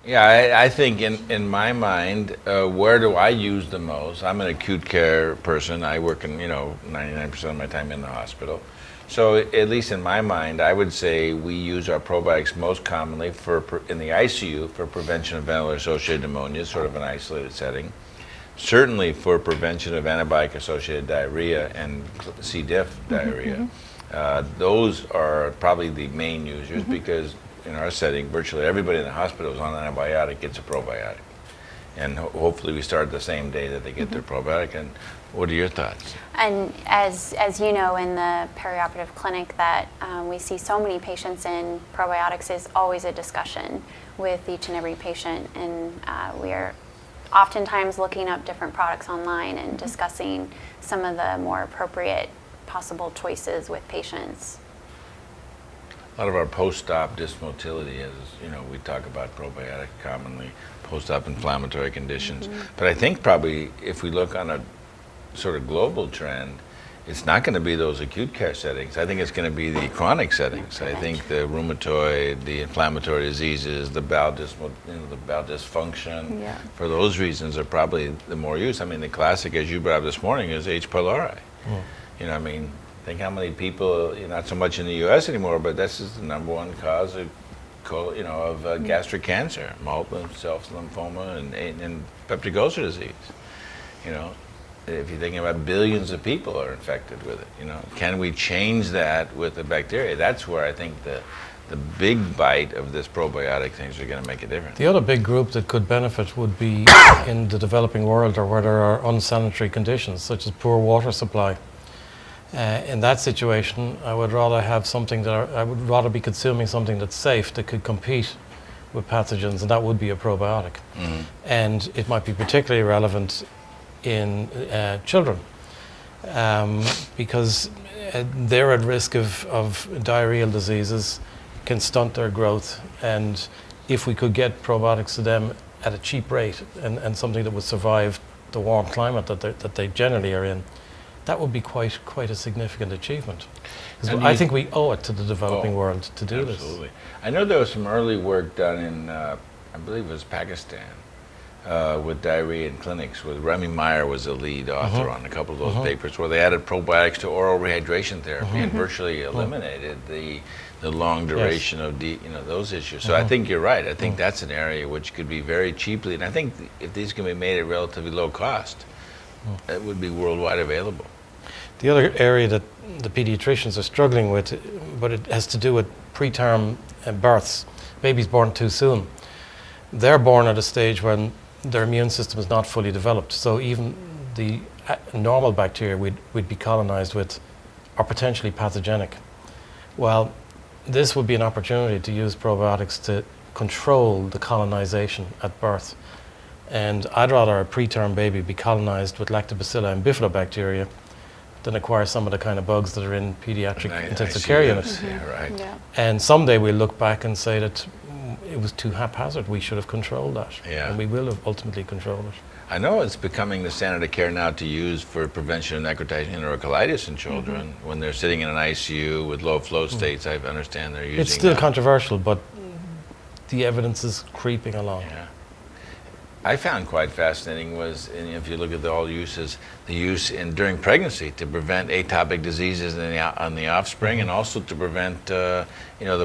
Yeah, I think in my mind, where do I use the most? I'm an acute care person. I work in, 99% of my time in the hospital. So at least in my mind, I would say we use our probiotics most commonly in the ICU for prevention of ventilator-associated pneumonia, sort of an isolated setting. Certainly for prevention of antibiotic-associated diarrhea and C. diff diarrhea. Those are probably the main users because in our setting, virtually everybody in the hospital is on an antibiotic gets a probiotic. And hopefully we start the same day that they get their probiotic. And what are your thoughts? And as you know, in the perioperative clinic that we see so many patients in, probiotics is always a discussion with each and every patient. And we are oftentimes looking up different products online and discussing some of the more appropriate possible choices with patients. A lot of our post-op dysmotility is, we talk about probiotic commonly, post-op inflammatory conditions. But I think probably if we look on a sort of global trend, it's not going to be those acute care settings. I think it's going to be the chronic settings. I think the rheumatoid, the inflammatory diseases, the bowel dysfunction, for those reasons are probably the more used. I mean, the classic, as you brought up this morning, is H. pylori. Think how many people, not so much in the U.S. anymore, but this is the number one cause of, gastric cancer, multiple self-lymphoma, and peptic ulcer disease. If you're thinking about billions of people are infected with it, can we change that with the bacteria? That's where I think the big bite of this probiotic things are going to make a difference. The other big group that could benefit would be in the developing world or where there are unsanitary conditions, such as poor water supply. In that situation, I would rather have something I would rather be consuming something that's safe that could compete with pathogens, and that would be a probiotic. And it might be particularly relevant in children because they're at risk of diarrheal diseases, can stunt their growth, and if we could get probiotics to them at a cheap rate and something that would survive the warm climate that they generally are in, that would be quite a significant achievement. I think we owe it to the developing world to do this. Absolutely. I know there was some early work done in, I believe it was Pakistan, with diarrhea in clinics, where Remy Meyer was the lead author on a couple of those papers, where they added probiotics to oral rehydration therapy and virtually eliminated the long duration of those issues. So I think you're right. I think that's an area which could be very cheaply, and I think if these can be made at relatively low cost, it would be worldwide available. The other area that the pediatricians are struggling with, but it has to do with preterm births, babies born too soon. They're born at a stage when their immune system is not fully developed, so even the normal bacteria we'd be colonized with are potentially pathogenic. Well, this would be an opportunity to use probiotics to control the colonization at birth. And I'd rather a preterm baby be colonized with lactobacilli and bifidobacteria than acquire some of the kind of bugs that are in pediatric intensive care units. And someday we'll look back and say that it was too haphazard. We should have controlled that. And we will have ultimately controlled it. I know it's becoming the standard of care now to use for prevention of necrotizing enterocolitis in children when they're sitting in an ICU with low flow states. I understand they're using It's still controversial, but the evidence is creeping along. I found quite fascinating was, and if you look at the use during pregnancy to prevent atopic diseases on the offspring, and also to prevent the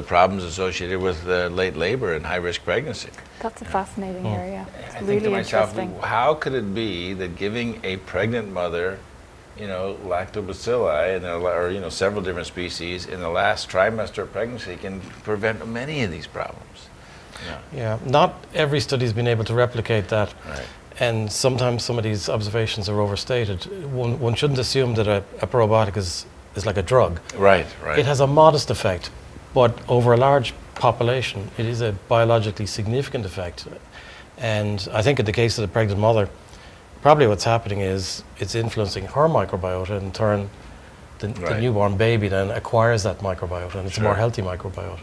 problems associated with late labor and high-risk pregnancy. That's a fascinating area. It's I really think to myself, interesting. how could it be that giving a pregnant mother, lactobacilli or several different species in the last trimester of pregnancy can prevent many of these problems? Not every study has been able to replicate that. Right. And sometimes some of these observations are overstated. One shouldn't assume that a probiotic is like a drug. Right. It has a modest effect, but over a large population, it is a biologically significant effect. And I think in the case of the pregnant mother, probably what's happening is it's influencing her microbiota. In turn, the newborn baby then acquires that microbiota, and it's a more healthy microbiota.